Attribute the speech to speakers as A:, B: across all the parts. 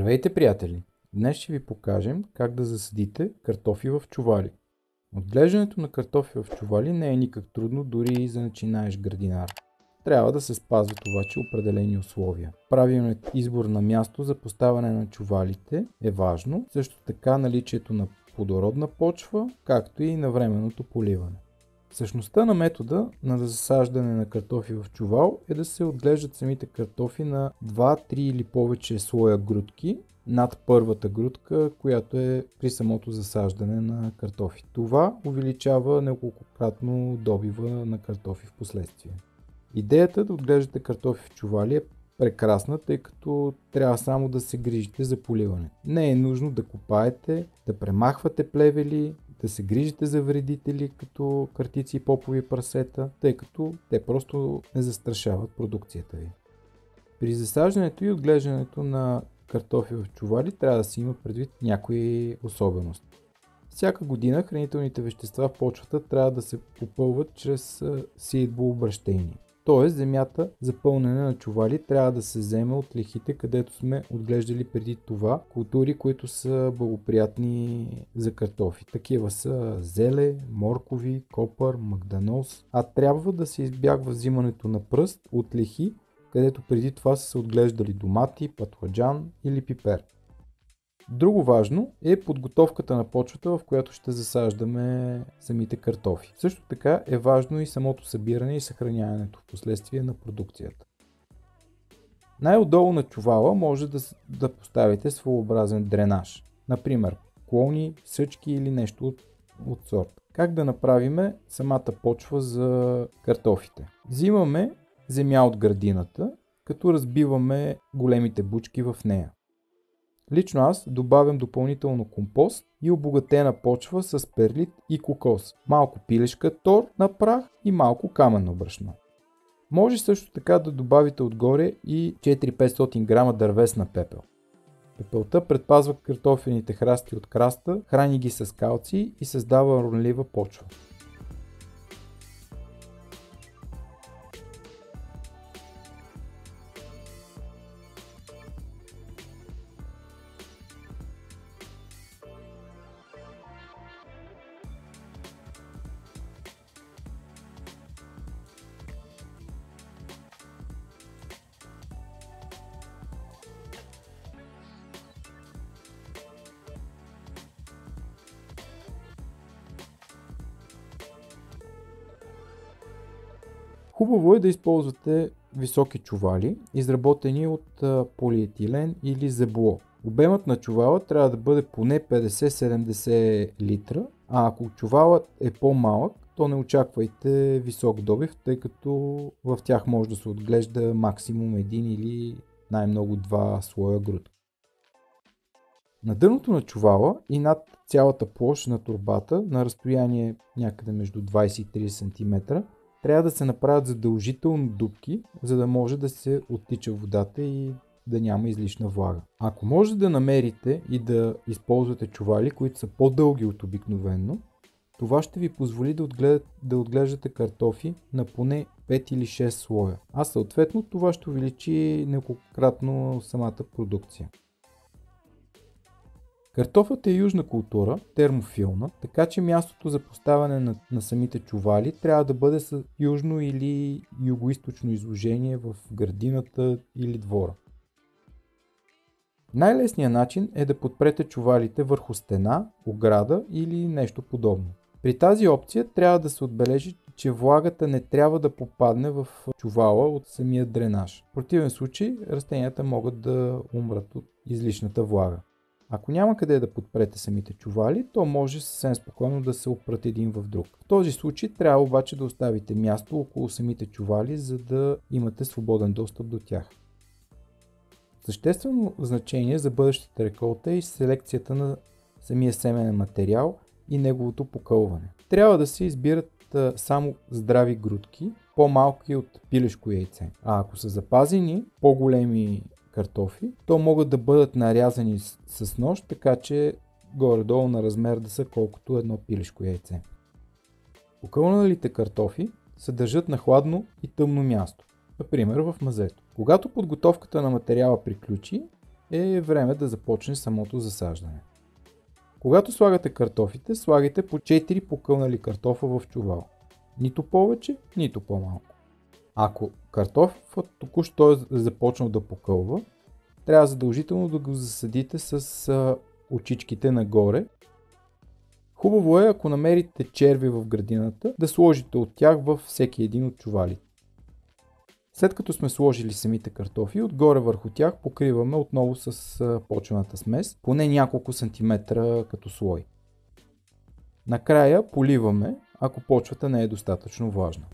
A: Здравейте, приятели! Днес ще ви покажем как да засадите картофи в чували. Отглеждането на картофи в чували не е никак трудно, дори и за начинаещ градинар. Трябва да се спазват обаче определени условия. Правилният избор на място за поставяне на чувалите е важно, също така наличието на плодородна почва, както и навременното поливане. Същността на метода на засаждане на картофи в чувал е да се отглеждат самите картофи на 2, 3 или повече слоя грудки над първата грудка, която е при самото засаждане на картофи. Това увеличава неколкократно добива на картофи в последствие. Идеята да отглеждате картофи в чували е прекрасна, тъй като трябва само да се грижите за поливане. Не е нужно да копаете, да премахвате плевели, да се грижите за вредители като картици и попови прасета, тъй като те просто не застрашават продукцията ви. При засаждането и отглеждането на картофи в чували трябва да се има предвид някои особености. Всяка година хранителните вещества в почвата трябва да се попълват чрез сеитбообращение. Т.е. земята за пълнене на чували трябва да се вземе от лехите, където сме отглеждали преди това култури, които са благоприятни за картофи. Такива са зеле, моркови, копър, магданоз, а трябва да се избягва взимането на пръст от лехи, където преди това са се отглеждали домати, патладжан или пипер. Друго важно е подготовката на почвата, в която ще засаждаме самите картофи. Също така е важно и самото събиране и съхраняването в последствие на продукцията. Най-отдолу на чувала може да поставите своеобразен дренаж, например клони, съчки или нещо от сорта. Как да направим самата почва за картофите? Взимаме земя от градината, като разбиваме големите бучки в нея. Лично аз добавям допълнително компост и обогатена почва с перлит и кокос, малко пилешка тор на прах и малко каменно брашно. Може също така да добавите отгоре и 400-500 грама дървесна пепел. Пепелта предпазва картофените храсти от краста, храни ги с калций и създава ронлива почва. Хубаво е да използвате високи чували, изработени от полиетилен или зебло. Обемът на чувала трябва да бъде поне 50-70 литра, а ако чувалът е по-малък, то не очаквайте висок добив, тъй като в тях може да се отглежда максимум един или най-много два слоя грудки. На дъното на чувала и над цялата площ на торбата, на разстояние някъде между 20 и 30 см, трябва да се направят задължително дупки, за да може да се оттича водата и да няма излишна влага. Ако може да намерите и да използвате чували, които са по-дълги от обикновено, това ще ви позволи да отглеждате картофи на поне 5 или 6 слоя, а съответно това ще увеличи неколкократно самата продукция. Картофът е южна култура, термофилна, така че мястото за поставяне на самите чували трябва да бъде с южно или югоизточно изложение в градината или двора. Най-лесният начин е да подпрете чувалите върху стена, ограда или нещо подобно. При тази опция трябва да се отбележи, че влагата не трябва да попадне в чувала от самия дренаж. В противен случай растенията могат да умрат от излишната влага. Ако няма къде да подпрете самите чували, то може съвсем спокойно да се опрат един в друг. В този случай трябва обаче да оставите място около самите чували, за да имате свободен достъп до тях. Съществено значение за бъдещата реколта е и селекцията на самия семенен материал и неговото покълване. Трябва да се избират само здрави грудки, по-малки от пилешко яйце. А ако са запазени по-големи картофи, то могат да бъдат нарязани с нож, така че горе-долу на размер да са колкото едно пилешко яйце. Покълналите картофи се държат на хладно и тъмно място, например в мазето. Когато подготовката на материала приключи, е време да започне самото засаждане. Когато слагате картофите, слагайте по 4 покълнали картофа в чувал. Нито повече, нито по-малко. Ако картофът току-що е започнал да покълва, трябва задължително да го засадите с очичките нагоре. Хубаво е, ако намерите черви в градината, да сложите от тях във всеки един от чувалите. След като сме сложили самите картофи, отгоре върху тях покриваме отново с почвената смес, поне няколко сантиметра като слой. Накрая поливаме, ако почвата не е достатъчно влажна.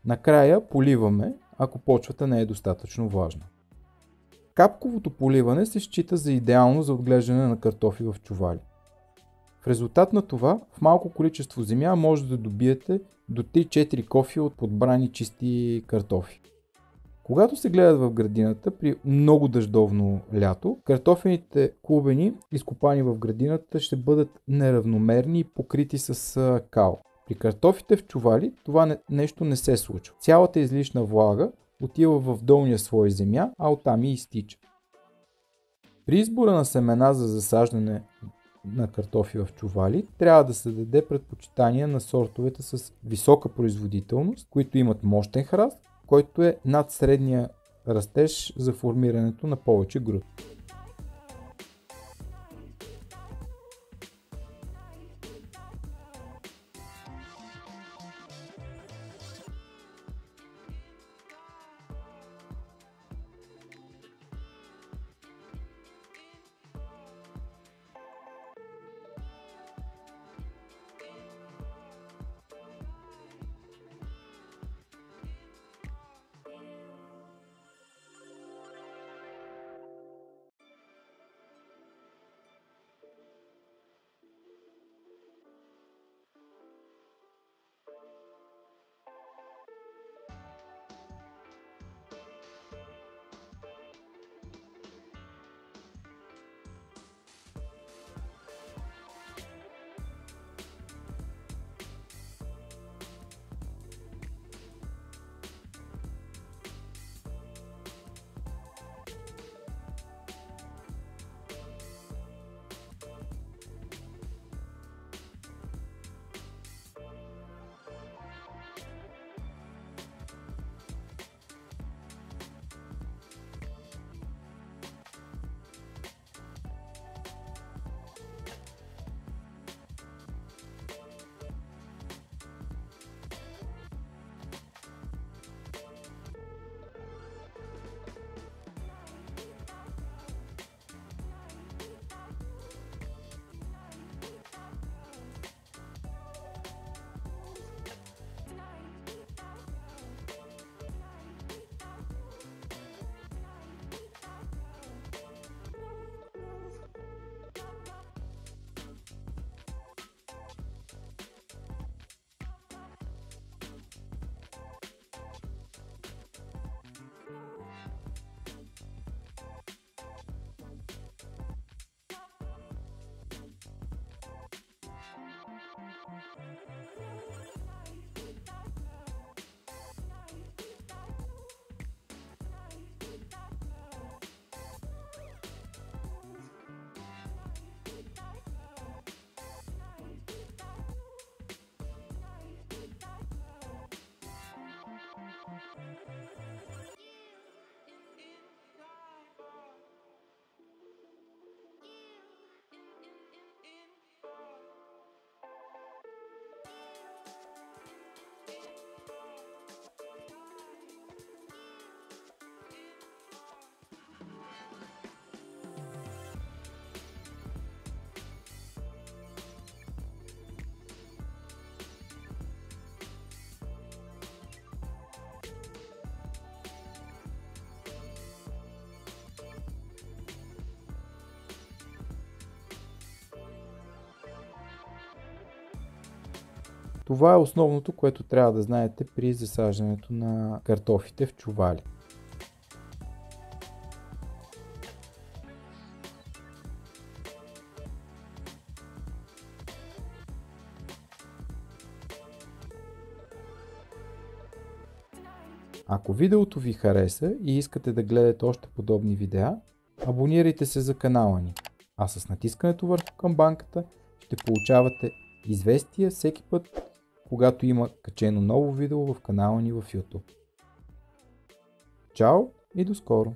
A: Накрая поливаме, ако почвата не е достатъчно влажна. Капковото поливане се счита за идеално за отглеждане на картофи в чували. В резултат на това, в малко количество земя може да добиете до 3-4 кофи от подбрани чисти картофи. Когато се гледат в градината при много дъждовно лято, картофените клубени, изкопани в градината, ще бъдат неравномерни и покрити с кал. При картофите в чували това нещо не се случва. Цялата излишна влага отива в долния слой земя, а оттам и изтича. При избора на семена за засаждане на картофи в чували трябва да се даде предпочитание на сортовете с висока производителност, които имат мощен храст, който е над средния растеж за формирането на повече груд. Това е основното, което трябва да знаете при засаждането на картофите в чували. Ако видеото ви хареса и искате да гледате още подобни видеа, абонирайте се за канала ни, а с натискането върху камбанката ще получавате известия всеки път, когато има качено ново видео в канала ни в YouTube. Чао и до скоро!